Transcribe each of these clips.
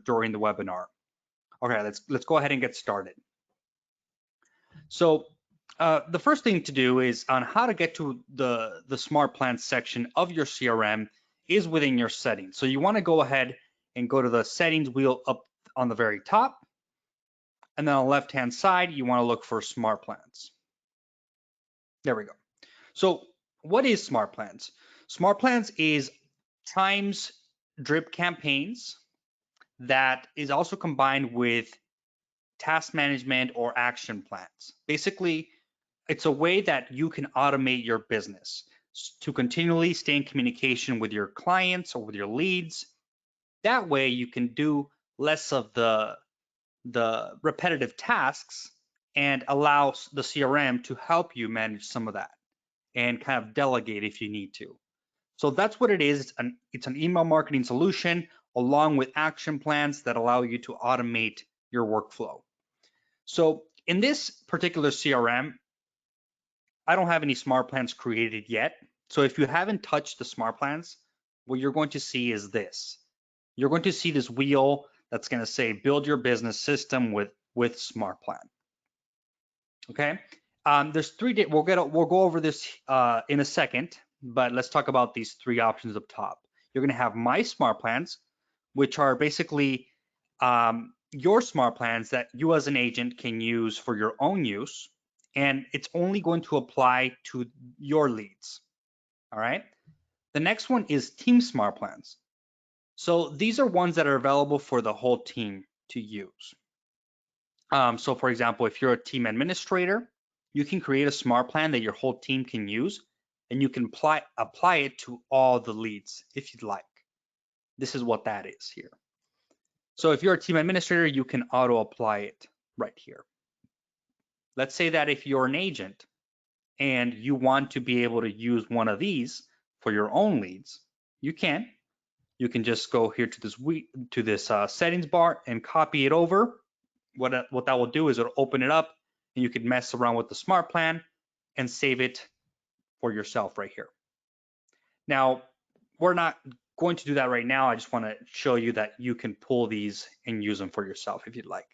during the webinar. Okay, let's go ahead and get started. So the first thing to do is on how to get to the smart plans section of your CRM is within your settings. So you want to go ahead and go to the settings wheel up on the very top. And then on the left-hand side, you want to look for smart plans. There we go. So what is smart plans? Smart plans is Chime's drip campaigns that is also combined with task management or action plans. Basically, it's a way that you can automate your business to continually stay in communication with your clients or with your leads. That way you can do less of the repetitive tasks and allow the CRM to help you manage some of that and kind of delegate if you need to. So that's what it is. It's an email marketing solution along with action plans that allow you to automate your workflow. So in this particular CRM, I don't have any smart plans created yet. So if you haven't touched the smart plans, what you're going to see is this. You're going to see this wheel that's going to say build your business system with smart plan. Okay. There's three. We'll go over this in a second, but let's talk about these three options up top. You're going to have my smart plans, which are basically your smart plans that you as an agent can use for your own use, and it's only going to apply to your leads. All right. The next one is team smart plans. So these are ones that are available for the whole team to use. So for example, if you're a team administrator, you can create a smart plan that your whole team can use, and you can apply it to all the leads if you'd like. This is what that is here. So if you're a team administrator, you can auto apply it right here. Let's say that if you're an agent and you want to be able to use one of these for your own leads, you can. You can just go here to this settings bar and copy it over. What that will do is it'll open it up, and you can mess around with the smart plan and save it for yourself right here. Now, we're not going to do that right now. I just want to show you that you can pull these and use them for yourself if you'd like.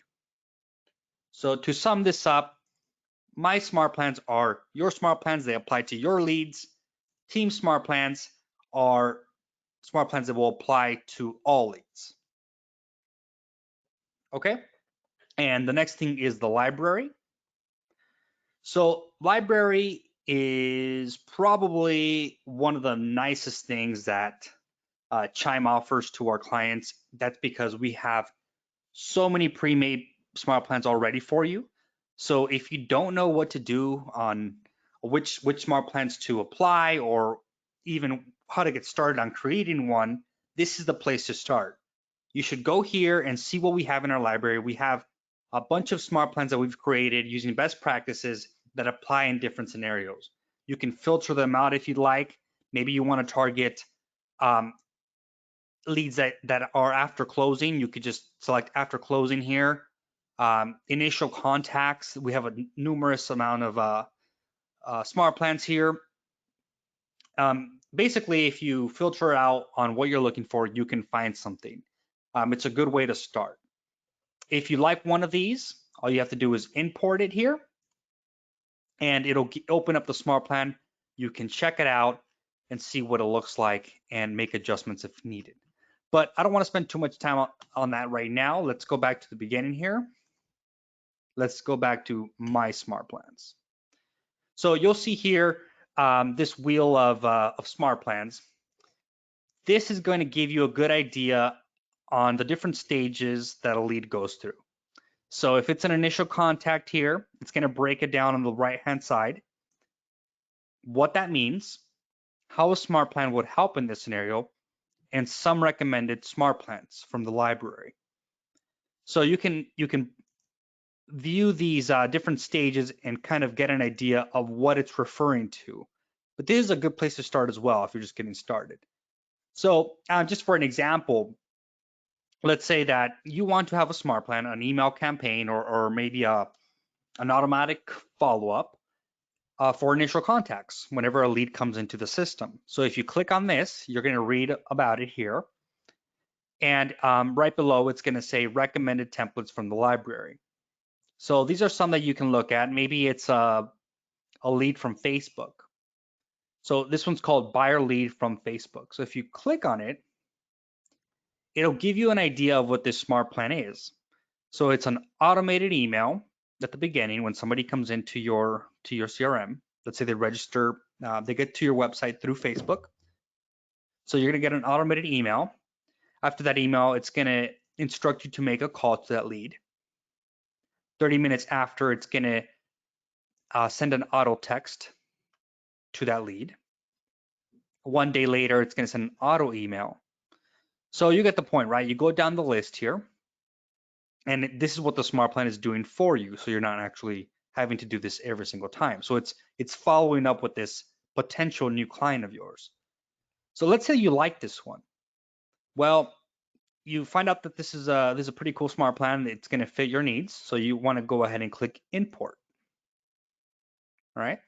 So to sum this up, my smart plans are your smart plans. They apply to your leads. Team smart plans are smart plans that will apply to all leads. Okay. And the next thing is the library. So library is probably one of the nicest things that Chime offers to our clients. That's because we have so many pre-made smart plans already for you. So if you don't know what to do on which smart plans to apply, or even how to get started on creating one, this is the place to start. You should go here and see what we have in our library. We have a bunch of smart plans that we've created using best practices that apply in different scenarios. You can filter them out if you'd like. Maybe you want to target leads that are after closing. You could just select after closing here. Initial contacts, we have a numerous amount of smart plans here. Basically, if you filter out on what you're looking for, you can find something. It's a good way to start. If you like one of these, all you have to do is import it here, and it'll open up the smart plan. You can check it out and see what it looks like and make adjustments if needed. But I don't want to spend too much time on that right now. Let's go back to the beginning here. Let's go back to my smart plans. So you'll see here this wheel of smart plans. This is going to give you a good idea on the different stages that a lead goes through. So if it's an initial contact here, it's going to break it down on the right-hand side. What that means, how a smart plan would help in this scenario, and some recommended smart plans from the library. So you can view these different stages and kind of get an idea of what it's referring to. But this is a good place to start as well if you're just getting started. So just for an example, let's say that you want to have a smart plan, an email campaign, or maybe an automatic follow-up for initial contacts whenever a lead comes into the system. So if you click on this, you're going to read about it here. And right below, it's going to say recommended templates from the library. So these are some that you can look at. Maybe it's a lead from Facebook. So this one's called buyer lead from Facebook. So if you click on it, it'll give you an idea of what this smart plan is. So it's an automated email at the beginning when somebody comes into your CRM. Let's say they register, they get to your website through Facebook. So you're gonna get an automated email. After that email, it's gonna instruct you to make a call to that lead. 30 minutes after, it's gonna send an auto text to that lead. 1 day later, it's gonna send an auto email. So you get the point, right? You go down the list here, and this is what the smart plan is doing for you. So you're not actually having to do this every single time. So it's following up with this potential new client of yours. So let's say you like this one. Well, you find out that this is a pretty cool smart plan. It's going to fit your needs. So you want to go ahead and click import. All right.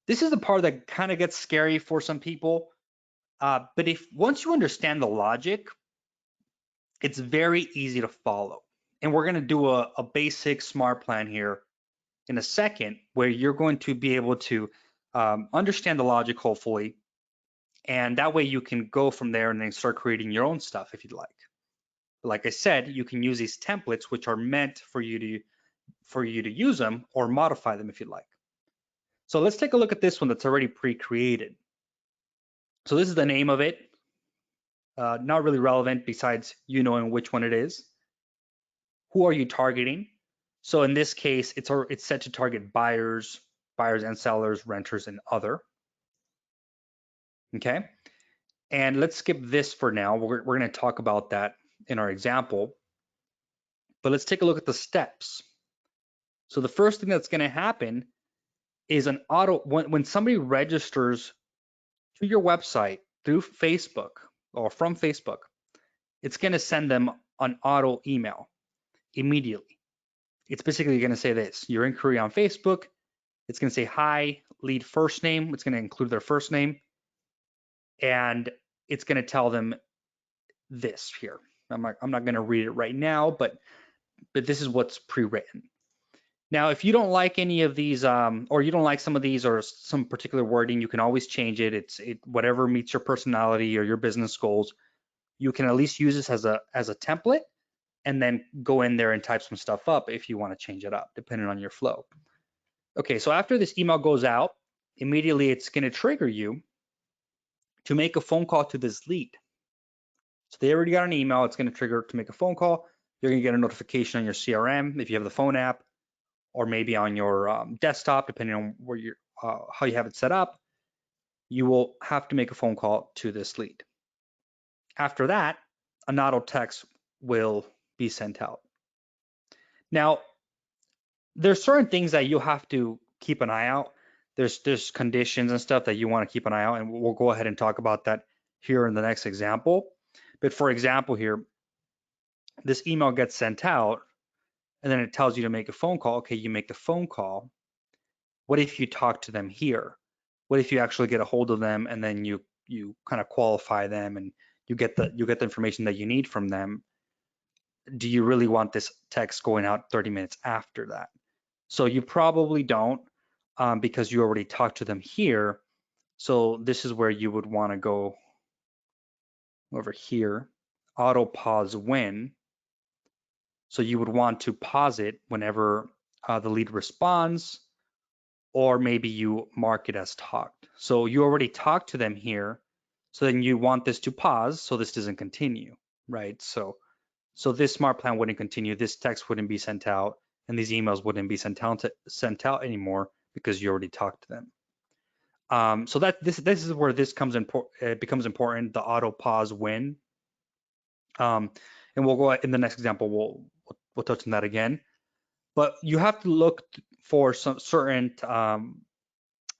This is the part that kind of gets scary for some people. But if once you understand the logic, it's very easy to follow. And we're going to do a basic smart plan here in a second, where you're going to be able to understand the logic, hopefully, and that way you can go from there and then start creating your own stuff if you'd like. Like I said, you can use these templates, which are meant for you to use them or modify them if you'd like. So let's take a look at this one that's already pre-created. So this is the name of it. Not really relevant besides you knowing which one it is. Who are you targeting? So in this case, it's set to target buyers and sellers, renters, and other. Okay. And let's skip this for now. We're going to talk about that in our example. But let's take a look at the steps. So the first thing that's going to happen is when somebody registers to your website through Facebook or from Facebook, it's going to send them an auto email immediately. It's basically going to say this: your inquiry on Facebook. It's going to say hi, lead first name. It's going to include their first name, and it's going to tell them this here. I'm not going to read it right now, but this is what's pre-written. Now, if you don't like any of these, or you don't like some of these or some particular wording, you can always change it. It's whatever meets your personality or your business goals. You can at least use this as a template, and then go in there and type some stuff up if you want to change it up, depending on your flow. Okay, so after this email goes out, immediately it's going to trigger you to make a phone call to this lead. So they already got an email. It's going to trigger to make a phone call. You're going to get a notification on your CRM if you have the phone app, or maybe on your desktop, depending on where how you have it set up. You will have to make a phone call to this lead. After that, an auto text will be sent out. Now, there's certain things that you have to keep an eye out. There's conditions and stuff that you want to keep an eye out, and we'll go ahead and talk about that here in the next example. But for example here, this email gets sent out, and then it tells you to make a phone call. Okay, you make the phone call. What if you talk to them here? What if you actually get a hold of them and then you kind of qualify them and you get the information that you need from them? Do you really want this text going out 30 minutes after that? So you probably don't, because you already talked to them here. So this is where you would want to go over here, auto pause when. So you would want to pause it whenever the lead responds, or maybe you mark it as talked. So you already talked to them here, so then you want this to pause so this doesn't continue, right? So this smart plan wouldn't continue, this text wouldn't be sent out, and these emails wouldn't be sent out anymore because you already talked to them. So this is where this becomes important, the auto pause when. And we'll go in the next example, we'll touch on that again. But you have to look for some certain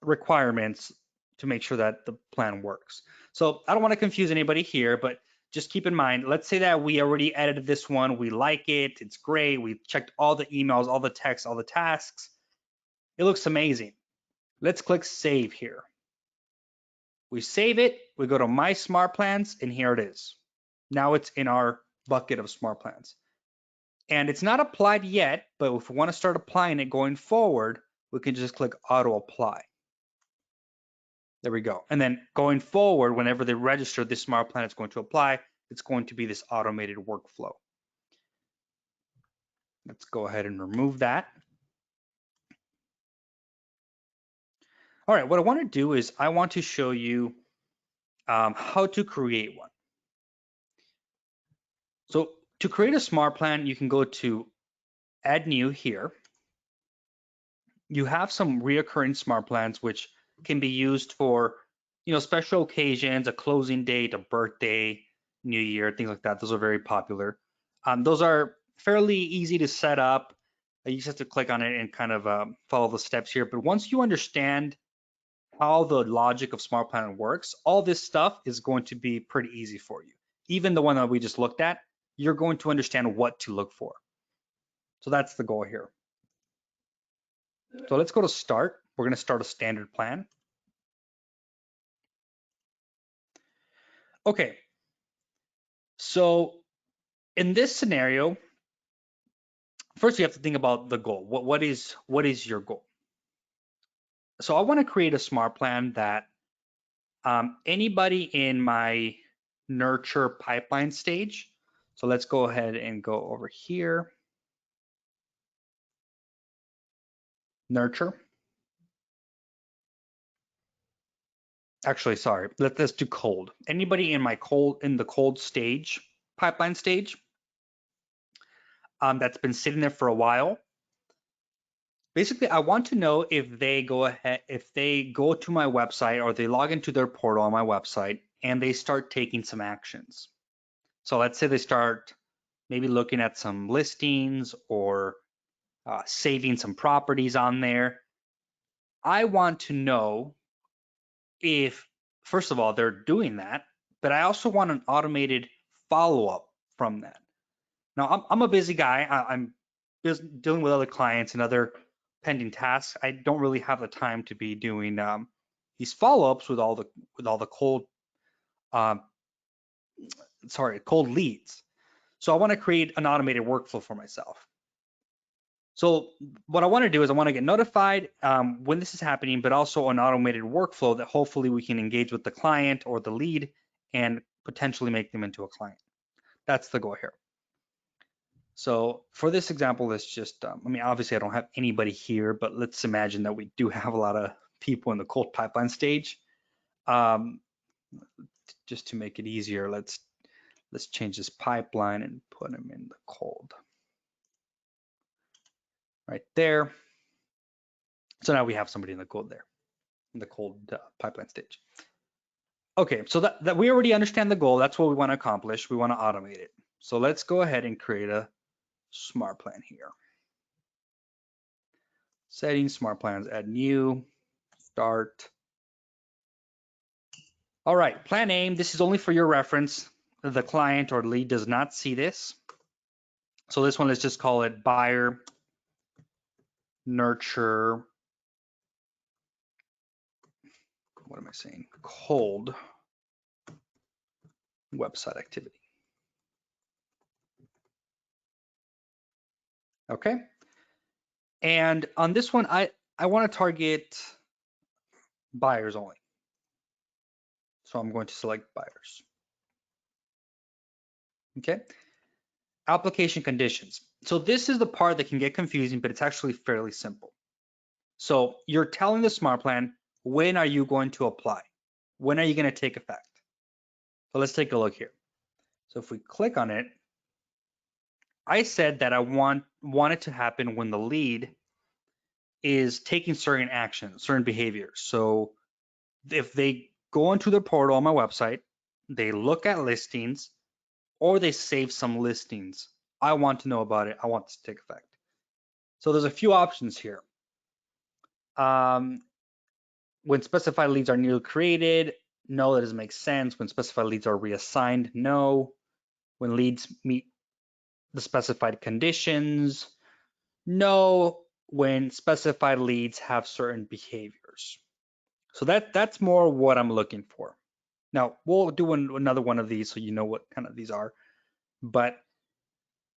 requirements to make sure that the plan works. So I don't want to confuse anybody here, but just keep in mind, let's say that we already edited this one, we like it, it's great, we checked all the emails, all the texts, all the tasks. It looks amazing. Let's click save here. We save it, we go to My Smart Plans, and here it is. Now it's in our bucket of smart plans. And it's not applied yet, but if we want to start applying it going forward, we can just click auto apply. There we go. And then going forward, whenever they register this smart plan, it's going to apply. It's going to be this automated workflow. Let's go ahead and remove that. All right, what I want to do is I want to show you how to create one. So to create a smart plan, you can go to add new here. You have some reoccurring smart plans which can be used for, special occasions, a closing date, a birthday, New Year, things like that. Those are very popular. Those are fairly easy to set up. You just have to click on it and kind of follow the steps here. But once you understand how the logic of smart plan works, all this stuff is going to be pretty easy for you. Even the one that we just looked at, you're going to understand what to look for. So that's the goal here. So let's go to start. We're going to start a standard plan. Okay. So in this scenario, first you have to think about the goal. What is your goal? So I want to create a smart plan that anybody in my nurture pipeline stage. So let's go ahead and go over here. Nurture. Actually, sorry, let's do cold. Anybody in my the cold stage, pipeline stage, that's been sitting there for a while. Basically, I want to know if they go to my website or they log into their portal on my website and they start taking some actions. So let's say they start maybe looking at some listings or saving some properties on there. I want to know if, first of all, they're doing that, but I also want an automated follow-up from that. Now, I'm a busy guy. I'm dealing with other clients and other pending tasks. I don't really have the time to be doing these follow-ups with all the cold leads. So I want to create an automated workflow for myself. So what I want to do is I want to get notified when this is happening, but also an automated workflow that hopefully we can engage with the client or the lead and potentially make them into a client. That's the goal here. So for this example, let's just, obviously I don't have anybody here, but let's imagine that we do have a lot of people in the cold pipeline stage. Just to make it easier, let's change this pipeline and put them in the cold. Right there. So now we have somebody in the cold there, in the cold pipeline stage. Okay, so that we already understand the goal. That's what we want to accomplish. We want to automate it. So let's go ahead and create a smart plan here. Settings, smart plans, add new, start. All right, plan name. This is only for your reference. The client or lead does not see this. So this one, let's just call it buyer nurture. What am I saying? Cold website activity. Okay. And on this one, I want to target buyers only. So I'm going to select buyers. Okay. Application conditions. So this is the part that can get confusing, but it's actually fairly simple. So you're telling the smart plan, when are you going to apply? When are you going to take effect? So let's take a look here. So if we click on it, I said that I want it to happen when the lead is taking certain actions, certain behaviors. So if they go into the portal on my website, they look at listings, or they save some listings, I want to know about it. I want this to take effect. So there's a few options here. When specified leads are newly created, no, that doesn't make sense. When specified leads are reassigned, no. When leads meet the specified conditions, no. When specified leads have certain behaviors. So that's more what I'm looking for. Now we'll do another one of these so you know what kind of these are, but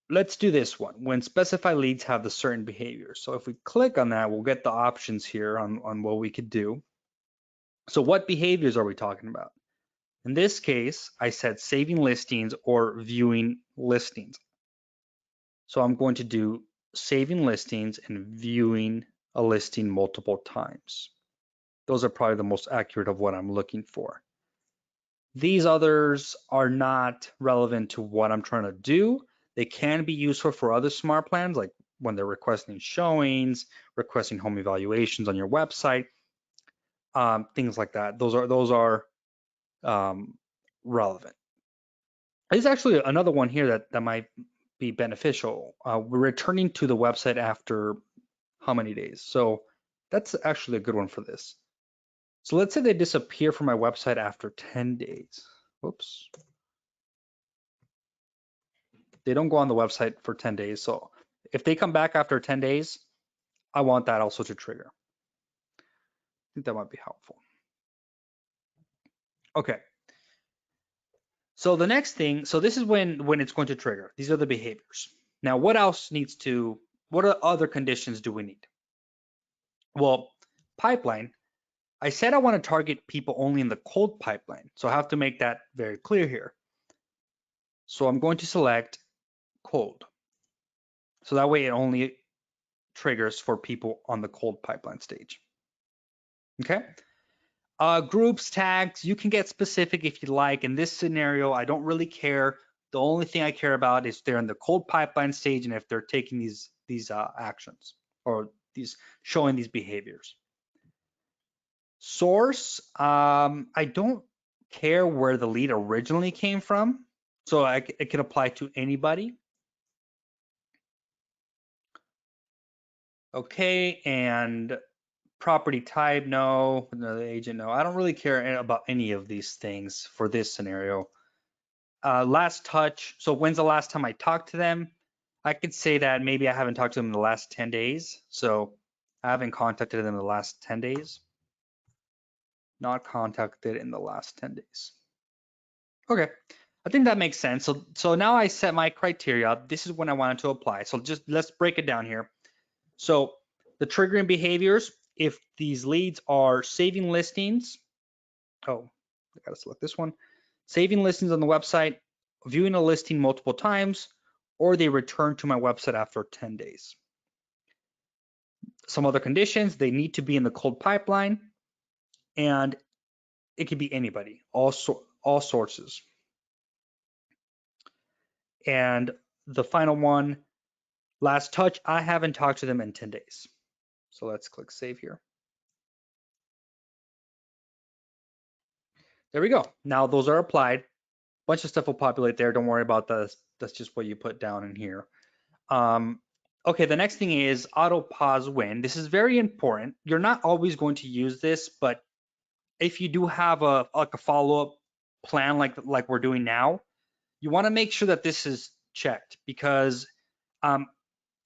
let's do this one. When specified leads have the certain behavior. So if we click on that, we'll get the options here on what we could do. So what behaviors are we talking about? In this case, I said saving listings or viewing listings. So I'm going to do saving listings and viewing a listing multiple times. Those are probably the most accurate of what I'm looking for. These others are not relevant to what I'm trying to do. They can be useful for other smart plans, like when they're requesting showings, requesting home evaluations on your website, things like that. Those are relevant. There's actually another one here that might be beneficial. We're returning to the website after how many days? So that's actually a good one for this. So let's say they disappear from my website after 10 days. Whoops. They don't go on the website for 10 days. So if they come back after 10 days, I want that also to trigger. I think that might be helpful. Okay. So the next thing, so this is when it's going to trigger. These are the behaviors. Now, what other conditions do we need? Well, pipeline, I said I want to target people only in the cold pipeline. So I have to make that very clear here. So I'm going to select cold. So that way it only triggers for people on the cold pipeline stage. Okay. Groups, tags, you can get specific if you like. In this scenario, I don't really care. The only thing I care about is they're in the cold pipeline stage and if they're taking these actions or showing these behaviors. Source, I don't care where the lead originally came from, so it can apply to anybody. Okay, and property type, no. The agent, no. I don't really care about any of these things for this scenario. Last touch, so when's the last time I talked to them? I could say that maybe I haven't talked to them in the last 10 days, so I haven't contacted them in the last 10 days. Not contacted in the last 10 days. Okay, I think that makes sense. So now I set my criteria. This is when I wanted to apply. So just let's break it down here. So the triggering behaviors, if these leads are saving listings, oh, I gotta select this one, saving listings on the website, viewing a listing multiple times, or they return to my website after 10 days. Some other conditions, they need to be in the cold pipeline, and it could be anybody, all sources. And the final one, last touch, I haven't talked to them in 10 days. So let's click save here. There we go. Now those are applied. Bunch of stuff will populate there. Don't worry about that. That's just what you put down in here. Okay, the next thing is auto pause when. This is very important. You're not always going to use this, but if you do have a follow-up plan like we're doing now, you want to make sure that this is checked, because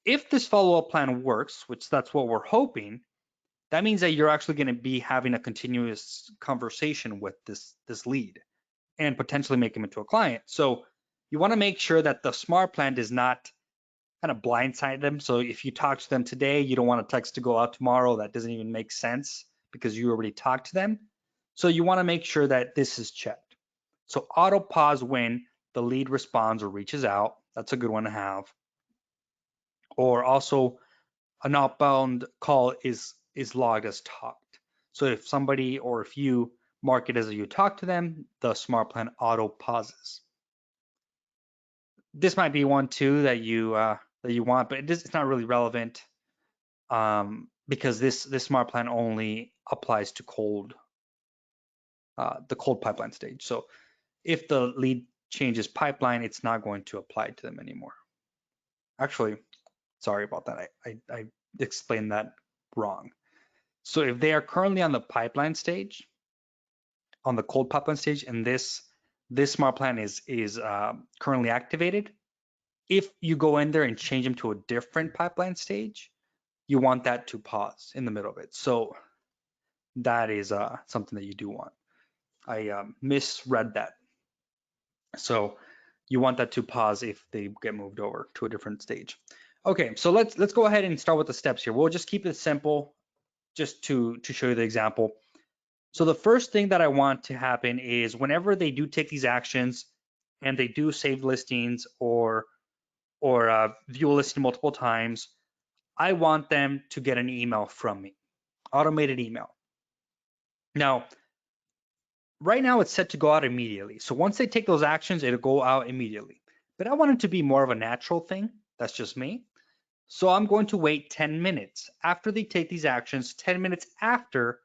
if this follow-up plan works, which that's what we're hoping, that means that you're actually going to be having a continuous conversation with this lead and potentially make him into a client. So you want to make sure that the smart plan does not kind of blindside them. So if you talk to them today, you don't want a text to go out tomorrow. That doesn't even make sense because you already talked to them. So you want to make sure that this is checked. So auto pause when the lead responds or reaches out. That's a good one to have. Or also an outbound call is logged as talked. So if somebody or if you mark it as you talk to them, the smart plan auto pauses. This might be one too that you want, but it's not really relevant because this smart plan only applies to the cold pipeline stage. So if the lead changes pipeline, it's not going to apply to them anymore. Actually, sorry about that. I explained that wrong. So if they are currently on the pipeline stage, on the cold pipeline stage, and this smart plan is currently activated, if you go in there and change them to a different pipeline stage, you want that to pause in the middle of it. So that is something that you do want. misread that. So you want that to pause if they get moved over to a different stage. Okay, so let's go ahead and start with the steps here. We'll just keep it simple just to show you the example. So the first thing that I want to happen is whenever they do take these actions and they do save listings or view a listing multiple times, I want them to get an email from me, automated email. Now, right now it's set to go out immediately. So once they take those actions, it'll go out immediately. But I want it to be more of a natural thing. That's just me. So I'm going to wait 10 minutes. After they take these actions, 10 minutes after,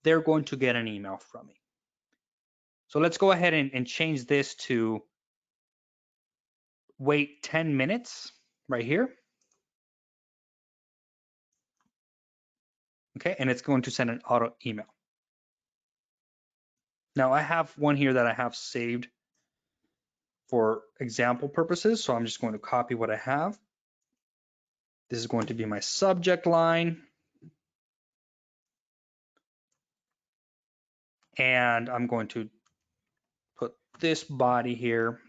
they're going to get an email from me. So let's go ahead and change this to wait 10 minutes right here. Okay, and it's going to send an auto email. Now I have one here that I have saved for example purposes. So I'm just going to copy what I have. This is going to be my subject line. And I'm going to put this body here.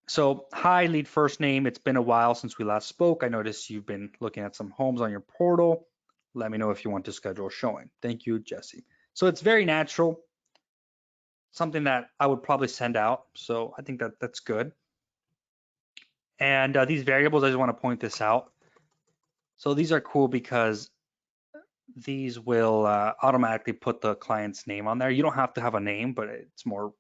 So, hi, lead first name. It's been a while since we last spoke. I noticed you've been looking at some homes on your portal. Let me know if you want to schedule a showing. Thank you, Jesse. So it's very natural, something that I would probably send out. So I think that that's good. And these variables, I just want to point this out. So these are cool because these will automatically put the client's name on there. You don't have to have a name, but it's more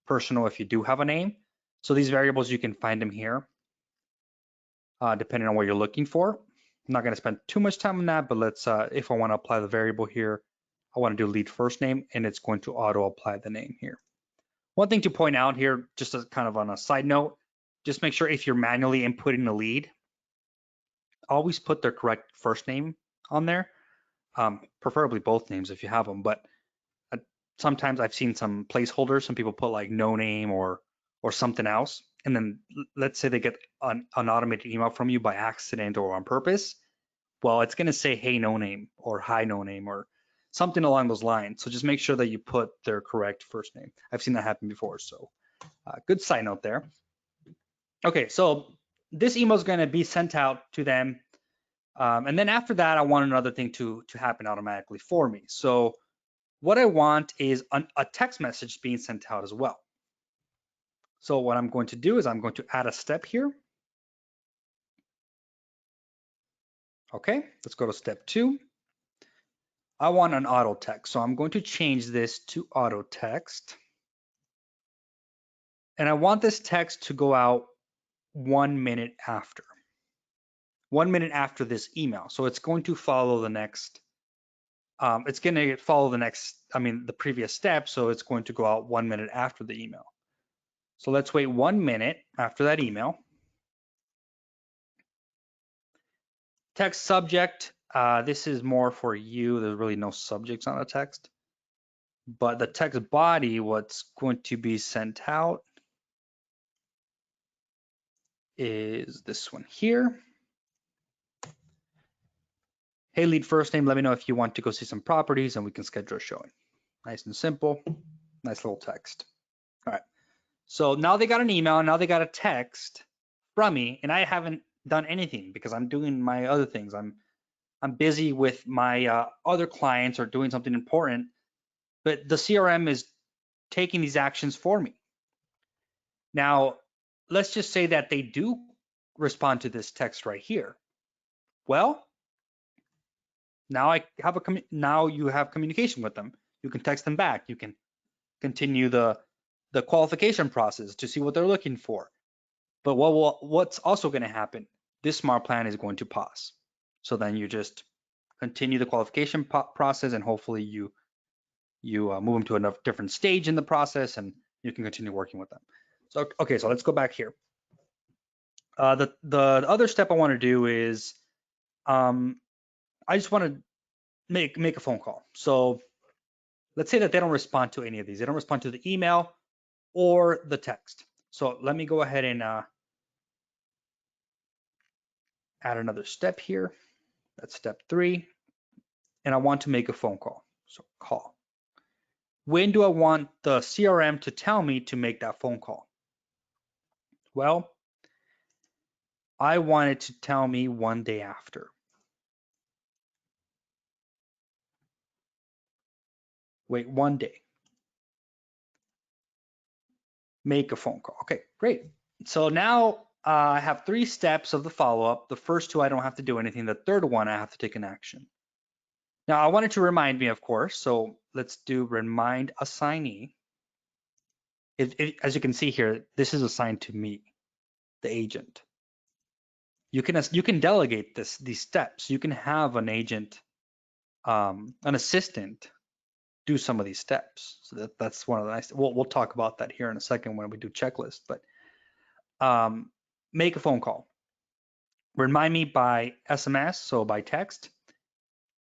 personal if you do have a name. So these variables, you can find them here, depending on what you're looking for. I'm not going to spend too much time on that, but let's, if I want to apply the variable here, I want to do lead first name, and it's going to auto apply the name here. One thing to point out here, just as kind of on a side note, just make sure if you're manually inputting the lead, always put their correct first name on there, preferably both names if you have them. But sometimes I've seen some placeholders. Some people put like no name or something else, and then let's say they get an automated email from you by accident or on purpose. Well, it's going to say hey no name or hi no name or something along those lines. So just make sure that you put their correct first name. I've seen that happen before. So good side note there. Okay, so this email is going to be sent out to them. And then after that, I want another thing to happen automatically for me. So what I want is a text message being sent out as well. So what I'm going to do is I'm going to add a step here. Okay, let's go to step 2. I want an auto text. So I'm going to change this to auto text. And I want this text to go out 1 minute after. 1 minute after this email. So it's going to follow the next, the previous step. So it's going to go out 1 minute after the email. So let's wait 1 minute after that email. Text subject, this is more for you. There's really no subjects on the text. But the text body, what's going to be sent out is this one here. Hey, lead first name, let me know if you want to go see some properties and we can schedule a showing. Nice and simple, nice little text. All right, so now they got an email, now they got a text from me, and I haven't done anything because I'm doing my other things. I'm busy with my other clients or doing something important, but the CRM is taking these actions for me. Now, let's just say that they do respond to this text right here. Well, now you have communication with them. You can text them back. You can continue the qualification process to see what they're looking for. But what's also going to happen? This smart plan is going to pause. So then you just continue the qualification process, and hopefully you move them to a different stage in the process, and you can continue working with them. So okay, so let's go back here. The other step I want to do is I just want to make a phone call. So let's say that they don't respond to any of these. They don't respond to the email or the text. So let me go ahead and add another step here. That's step 3. and I want to make a phone call. So call. When do I want the CRM to tell me to make that phone call? Well, I want it to tell me 1 day after. Wait 1 day. Make a phone call. Okay, great. So now I have 3 steps of the follow-up. The first 2, I don't have to do anything. The third one, I have to take an action. Now, I wanted to remind me, of course. So let's do remind assignee. As you can see here, this is assigned to me, the agent. You can delegate these steps. You can have an agent, an assistant, do some of these steps. So that's one of the nice. We'll talk about that here in a second when we do checklist. But make a phone call. Remind me by SMS, so by text,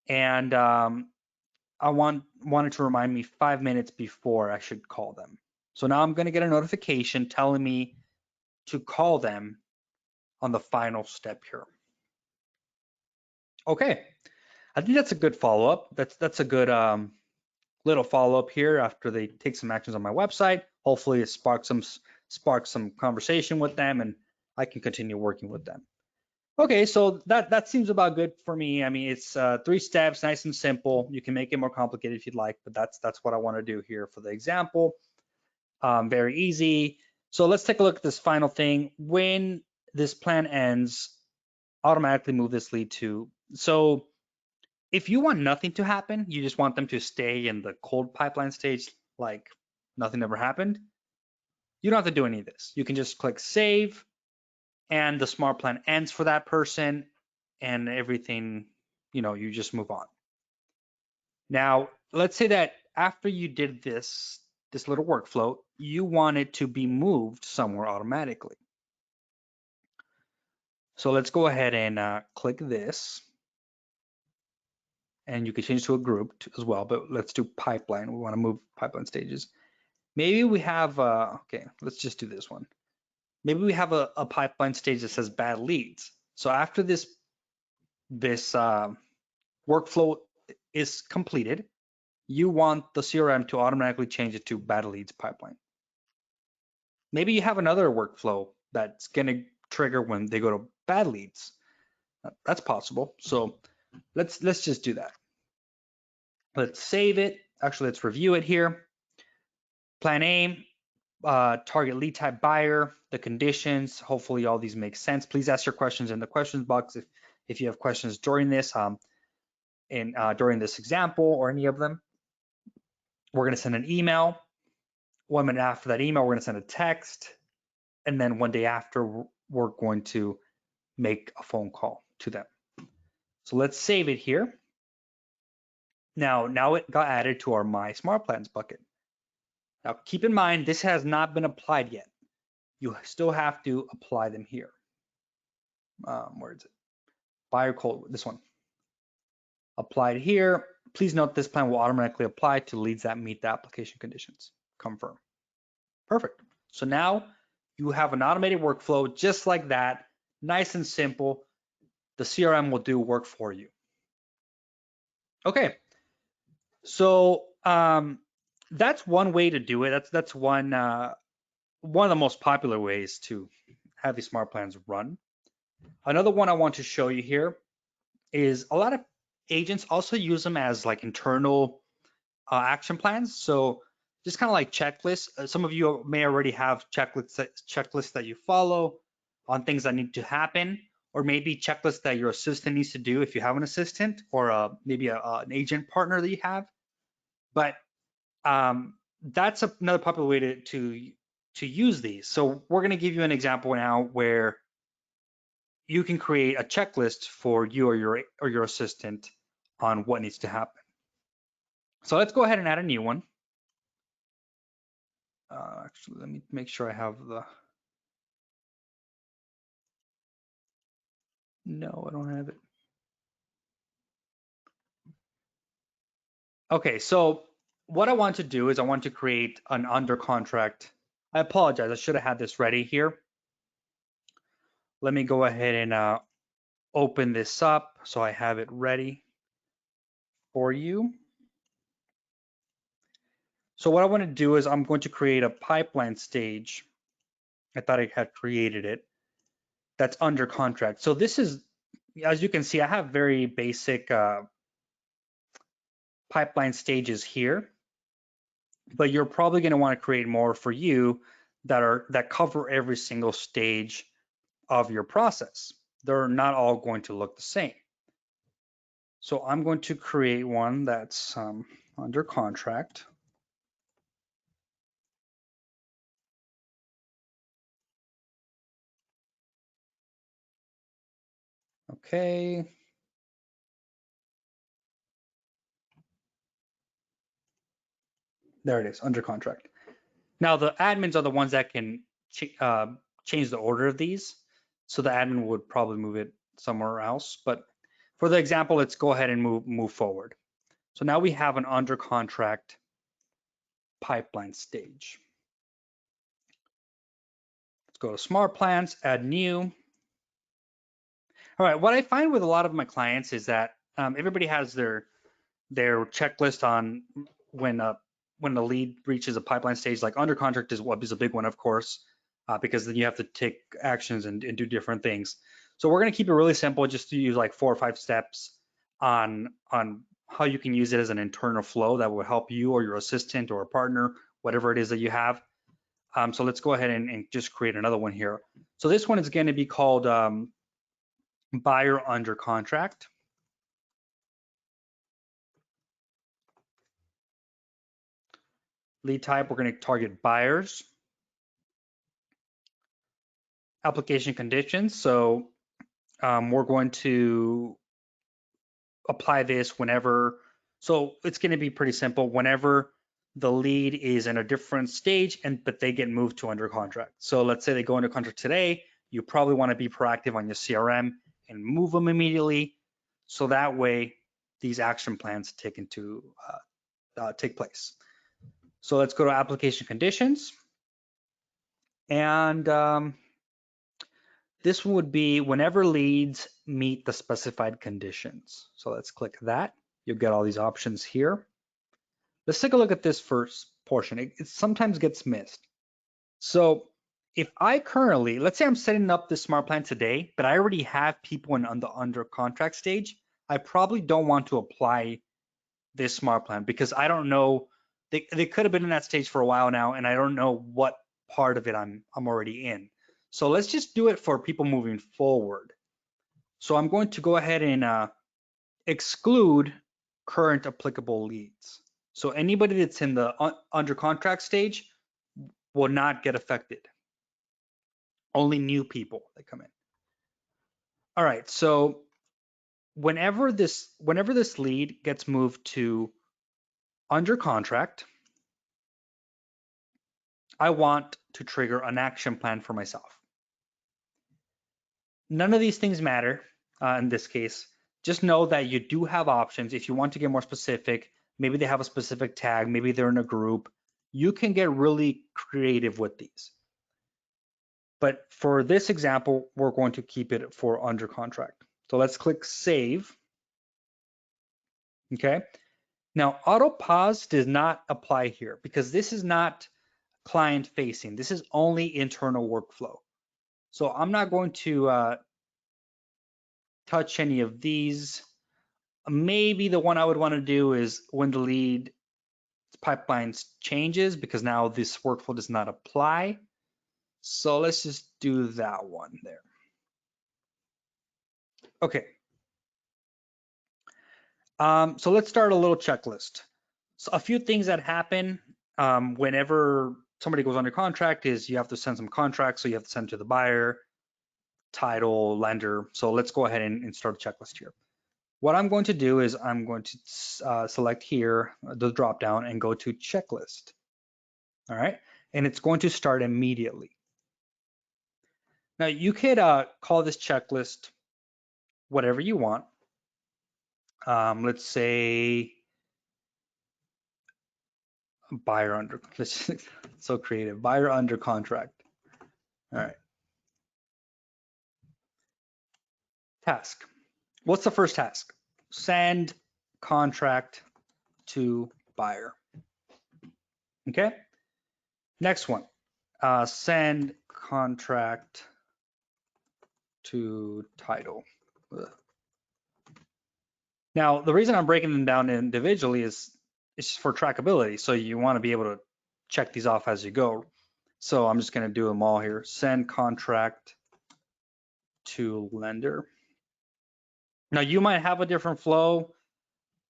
and I wanted to remind me 5 minutes before I should call them. So now I'm going to get a notification telling me to call them on the final step here. Okay, I think that's a good follow-up. That's a good little follow-up here after they take some actions on my website. Hopefully it sparks some conversation with them and I can continue working with them. Okay, so that seems about good for me. I mean, it's 3 steps, nice and simple. You can make it more complicated if you'd like, but that's what I want to do here for the example. Very easy. So let's take a look at this final thing. When this plan ends, automatically move this lead to. So if you want nothing to happen, you just want them to stay in the cold pipeline stage, like nothing ever happened, you don't have to do any of this. You can just click save, and the smart plan ends for that person, and everything, you just move on. Now, let's say that after you did this little workflow, you want it to be moved somewhere automatically. So let's go ahead and click this. And you can change to a group as well, but let's do pipeline. We want to move pipeline stages. Maybe we have, okay, let's just do this one. Maybe we have a pipeline stage that says bad leads. So after this workflow is completed, you want the CRM to automatically change it to bad leads pipeline. Maybe you have another workflow that's going to trigger when they go to bad leads. That's possible. So let's just do that. Let's save it. Actually, let's review it here. Plan A, target lead type buyer, the conditions. Hopefully all these make sense. Please ask your questions in the questions box if you have questions during this during this example or any of them. We're going to send an email. 1 minute after that email, we're going to send a text. And then 1 day after, we're going to make a phone call to them. So let's save it here. Now it got added to our My Smart Plans bucket. Now keep in mind, this has not been applied yet. You still have to apply them here. Where is it? Buyer code, this one. Applied here. Please note this plan will automatically apply to leads that meet the application conditions. Confirm. Perfect. So now you have an automated workflow just like that, nice and simple. The CRM will do work for you. Okay. So that's one way to do it. That's one of the most popular ways to have these smart plans run. Another one I want to show you here is a lot of agents also use them as like internal action plans. So just kind of like checklists. Some of you may already have checklists that you follow on things that need to happen, or maybe checklists that your assistant needs to do if you have an assistant, or maybe an agent partner that you have. But that's another popular way to use these. So we're going to give you an example now where you can create a checklist for you or your assistant on what needs to happen. So let's go ahead and add a new one. Actually, let me make sure I have the. No, I don't have it. Okay, so what I want to do is I want to create an under contract. I apologize, I should have had this ready here. Let me go ahead and open this up so I have it ready. for you. So what I want to do is I'm going to create a pipeline stage. I thought I had created it. That's under contract. So this is, as you can see, I have very basic pipeline stages here, but you're probably going to want to create more for you that cover every single stage of your process. They're not all going to look the same. So I'm going to create one that's under contract. Okay. There it is, under contract. Now the admins are the ones that can change the order of these. So the admin would probably move it somewhere else. But for the example, let's go ahead and move forward. So now we have an under contract pipeline stage. Let's go to smart plans, add new. All right, what I find with a lot of my clients is that everybody has their checklist on when the lead reaches a pipeline stage. Like under contract is a big one, of course, because then you have to take actions and do different things. So we're going to keep it really simple, just to use like 4 or 5 steps on how you can use it as an internal flow that will help you or your assistant or a partner, whatever it is that you have. So let's go ahead and just create another one here. So this one is going to be called buyer under contract. Lead type, we're going to target buyers. Application conditions, so we're going to apply this whenever, so it's going to be pretty simple, whenever the lead is in a different stage but they get moved to under contract. So let's say they go under contract today, you probably want to be proactive on your CRM and move them immediately, so that way these action plans take place. So let's go to application conditions, and this would be whenever leads meet the specified conditions. So let's click that. You'll get all these options here. Let's take a look at this first portion. It sometimes gets missed. So if I currently, let's say I'm setting up this smart plan today, but I already have people on the under contract stage, I probably don't want to apply this smart plan because I don't know, they could have been in that stage for a while now, and I don't know what part of it I'm already in. So let's just do it for people moving forward. So I'm going to go ahead and exclude current applicable leads. So anybody that's in the under contract stage will not get affected. Only new people that come in. All right, so whenever this lead gets moved to under contract, I want to trigger an action plan for myself. None of these things matter in this case. Just know that you do have options. If you want to get more specific, maybe they have a specific tag, maybe they're in a group, you can get really creative with these. But for this example, we're going to keep it for under contract. So let's click save. Okay. Now auto pause does not apply here because this is not client facing. This is only internal workflow. So I'm not going to touch any of these. Maybe the one I would want to do is when the lead pipelines changes, because now this workflow does not apply. So let's just do that one there. Okay. So let's start a little checklist. So a few things that happen whenever somebody goes under contract is you have to send some contracts. So you have to send to the buyer, title, lender. So let's go ahead and start a checklist here. What I'm going to do is I'm going to select here the drop down and go to checklist. All right, and it's going to start immediately. Now you could call this checklist whatever you want. Let's say buyer under, so creative, buyer under contract. All right. Task. What's the first task? Send contract to buyer. Okay. Next one, send contract to title. Ugh. Now, the reason I'm breaking them down individually is it's for trackability. So you want to be able to check these off as you go. So I'm just going to do them all here. Send contract to lender. Now you might have a different flow,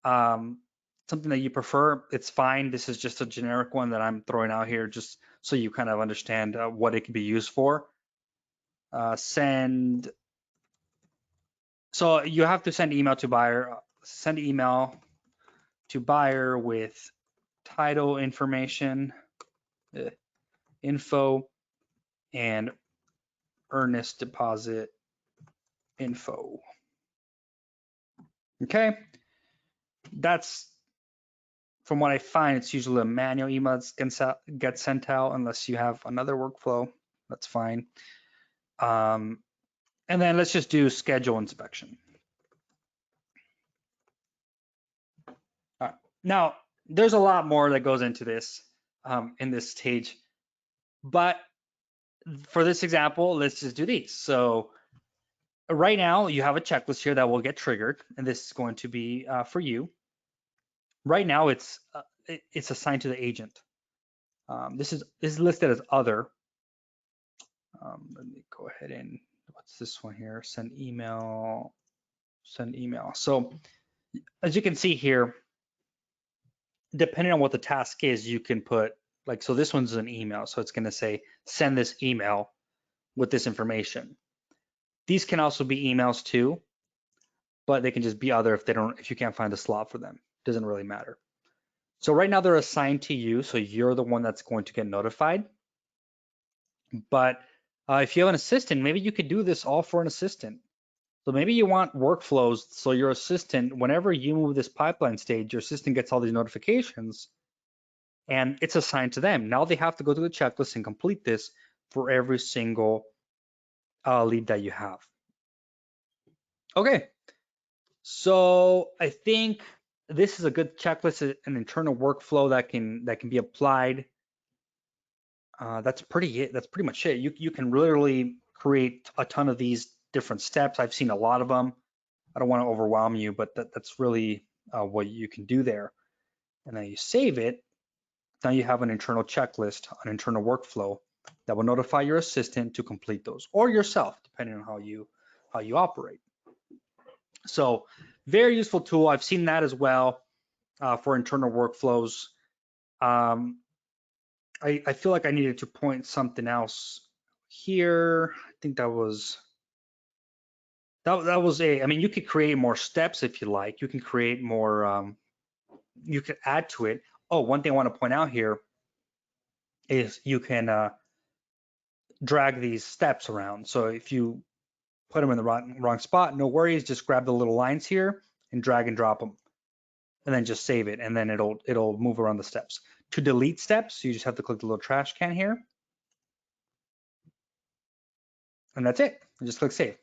something that you prefer. It's fine. This is just a generic one that I'm throwing out here just so you kind of understand what it can be used for. Send. So you have to send email to buyer. Send email to buyer with title information, info, and earnest deposit info. Okay, that's from what I find. It's usually a manual email that gets sent out unless you have another workflow. That's fine. And then let's just do schedule inspection. All right. Now, there's a lot more that goes into this in this stage, but for this example, let's just do these. So right now you have a checklist here that will get triggered, and this is going to be for you. Right now it's assigned to the agent. This is listed as other. Let me go ahead and what's this one here? Send email. Send email. So as you can see here, depending on what the task is, you can put like, so this one's an email. So it's going to say, send this email with this information. These can also be emails too, but they can just be other if you can't find a slot for them. Doesn't really matter. So right now they're assigned to you. So you're the one that's going to get notified. But if you have an assistant, maybe you could do this all for an assistant. So maybe you want workflows. So your assistant, whenever you move this pipeline stage, your assistant gets all these notifications and it's assigned to them. Now they have to go through the checklist and complete this for every single lead that you have. Okay, so I think this is a good checklist, an internal workflow that can be applied. That's pretty much it. You can literally create a ton of these different steps. I've seen a lot of them. I don't want to overwhelm you, but that's really what you can do there. And then you save it. Now you have an internal checklist, an internal workflow that will notify your assistant to complete those, or yourself, depending on how you operate. So very useful tool. I've seen that as well for internal workflows. I feel like I needed to point something else here. I think that was I mean, you could create more steps if you like. You can create more, you could add to it. Oh, one thing I want to point out here is you can drag these steps around. So if you put them in the wrong spot, no worries, just grab the little lines here and drag and drop them. And then just save it, and then it'll move around the steps. To delete steps, you just have to click the little trash can here. And that's it. Just click save.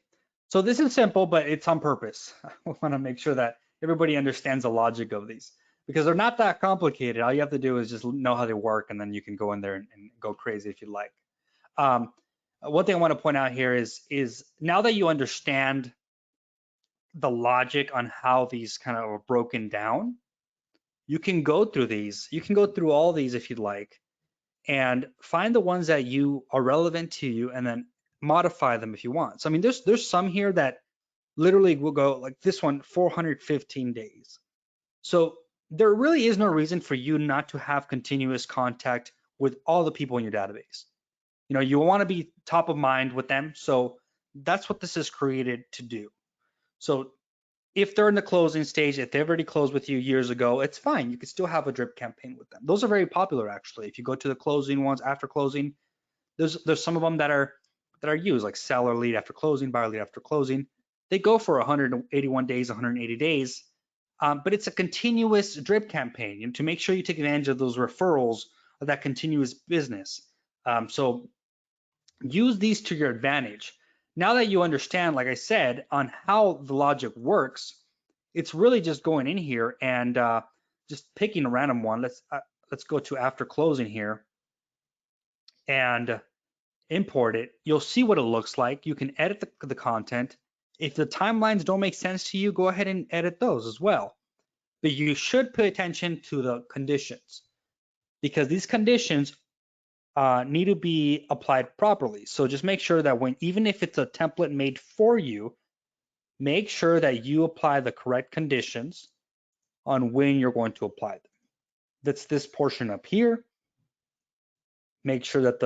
So this is simple, but it's on purpose. I want to make sure that everybody understands the logic of these because they're not that complicated. All you have to do is just know how they work, and then you can go in there and go crazy if you like. One thing I want to point out here is now that you understand the logic on how these kind of are broken down, you can go through these. You can go through all these if you'd like and find the ones that you are relevant to you and then modify them if you want. So I mean, there's some here that literally will go like this one, 415 days. So there really is no reason for you not to have continuous contact with all the people in your database. You know, you want to be top of mind with them. So that's what this is created to do. So if they're in the closing stage, if they've already closed with you years ago, it's fine. You can still have a drip campaign with them. Those are very popular, actually. If you go to the closing ones after closing, there's some of them that are used, like seller lead after closing, buyer lead after closing. They go for 181 days, 180 days, but it's a continuous drip campaign to make sure you take advantage of those referrals of that continuous business. So use these to your advantage. Now that you understand, like I said, on how the logic works, it's really just going in here and just picking a random one. Let's go to after closing here and import it. You'll see what it looks like. You can edit the content. If the timelines don't make sense to you, go ahead and edit those as well. But you should pay attention to the conditions because these conditions need to be applied properly. So just make sure that even if it's a template made for you, make sure that you apply the correct conditions on when you're going to apply them. That's this portion up here. Make sure that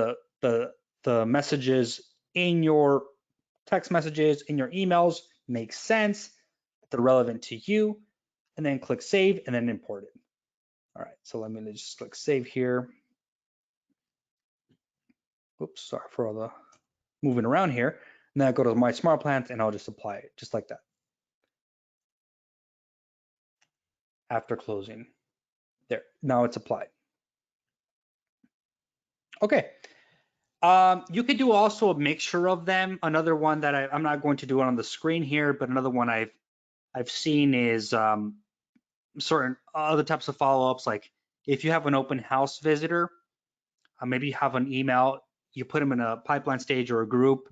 the messages in your text messages, in your emails make sense, that they're relevant to you, and then click save and then import it. All right, so let me just click save here. Oops, sorry for all the moving around here. And then I go to my smart plans and I'll just apply it just like that. After closing, there, now it's applied. Okay, you could do also a mixture of them. Another one that I'm not going to do it on the screen here, but another one I've seen is certain other types of follow-ups. Like if you have an open house visitor, maybe you have an email, you put them in a pipeline stage or a group,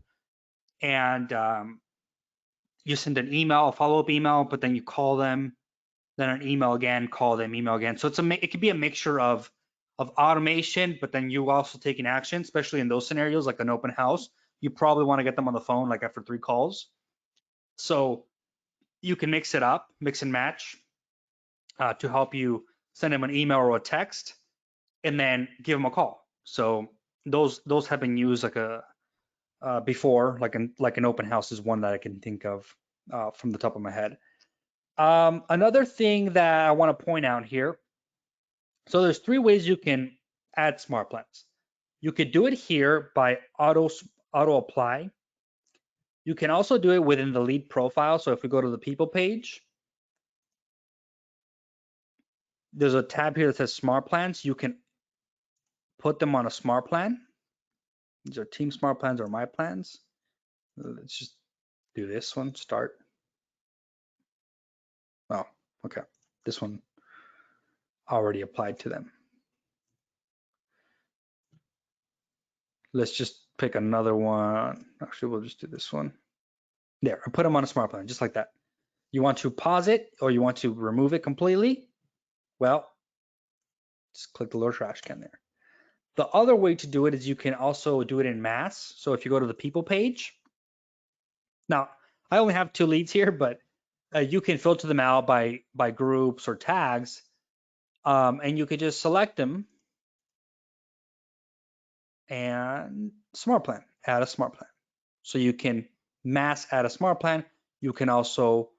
and you send an email, a follow-up email, but then you call them, then an email again, call them, email again. So it could be a mixture of automation, but then you also taking action, especially in those scenarios like an open house. You probably want to get them on the phone like after 3 calls. So you can mix it up, mix and match to help you send them an email or a text and then give them a call. So those have been used like before, like an open house is one that I can think of from the top of my head. Another thing that I want to point out here. So there's 3 ways you can add smart plans. You could do it here by auto apply. You can also do it within the lead profile. So if we go to the people page, there's a tab here that says smart plans. You can put them on a smart plan. These are team smart plans or my plans. Let's just do this one, start. Oh, okay. This one already applied to them. Let's just pick another one. Actually, we'll just do this one. There, I put them on a smart plan, just like that. You want to pause it or you want to remove it completely? Well, just click the little trash can there. The other way to do it is you can also do it in mass. So if you go to the people page, now I only have 2 leads here, but you can filter them out by groups or tags, and you could just select them and smart plan, add a smart plan. So you can mass add a smart plan. You can also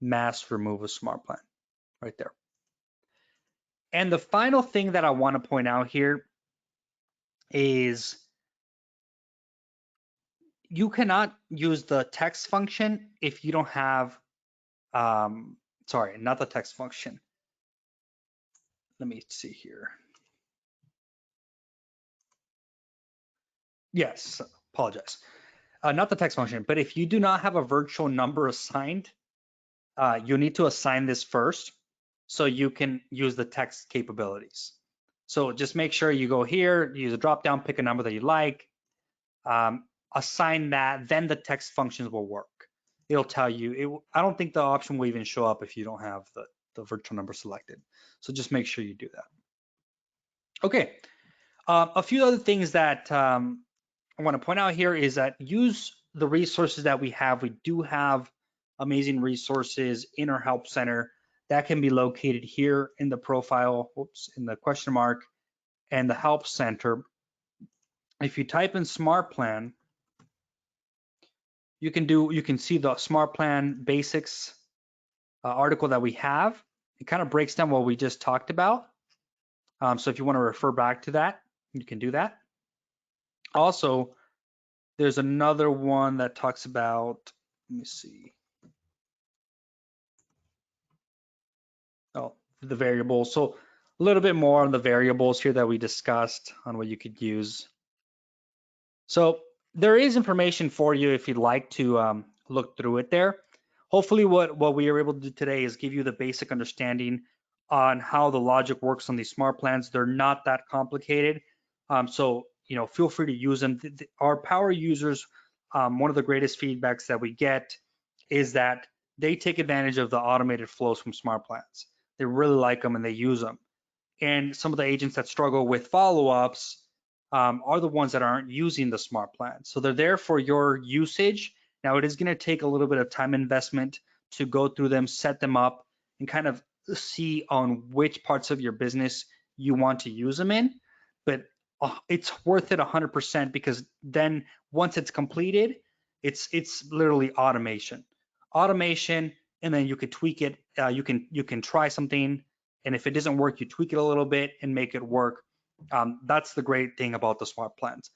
mass remove a smart plan right there. And the final thing that I want to point out here is you cannot use the text function if you don't have, sorry, not the text function. Let me see here. Yes, apologize. Not the text function, but if you do not have a virtual number assigned, you need to assign this first so you can use the text capabilities. So just make sure you go here, use a drop down, pick a number that you like, assign that, then the text functions will work. It'll tell you, I don't think the option will even show up if you don't have the virtual number selected. So just make sure you do that. Okay, a few other things that I want to point out here is that use the resources that we have. We do have amazing resources in our help center that can be located here in the profile, in the question mark and the help center. If you type in smart plan, you can see the smart plan basics article that we have. It kind of breaks down what we just talked about. So if you want to refer back to that, you can do that. Also, there's another one that talks about, let me see. Oh, the variables. So a little bit more on the variables here that we discussed on what you could use. So there is information for you if you'd like to look through it there. hopefully what we are able to do today is give you the basic understanding on how the logic works on these smart plans. They're not that complicated. So, feel free to use them. Our power users, one of the greatest feedbacks that we get is that they take advantage of the automated flows from smart plans. They really like them and they use them. And some of the agents that struggle with follow-ups are the ones that aren't using the smart plan. So they're there for your usage. Now it is going to take a little bit of time investment to go through them, set them up, and kind of see on which parts of your business you want to use them in. But it's worth it 100% because then once it's completed, it's literally automation, and then you can tweak it. You can try something, and if it doesn't work, you tweak it a little bit and make it work. That's the great thing about the smart plans.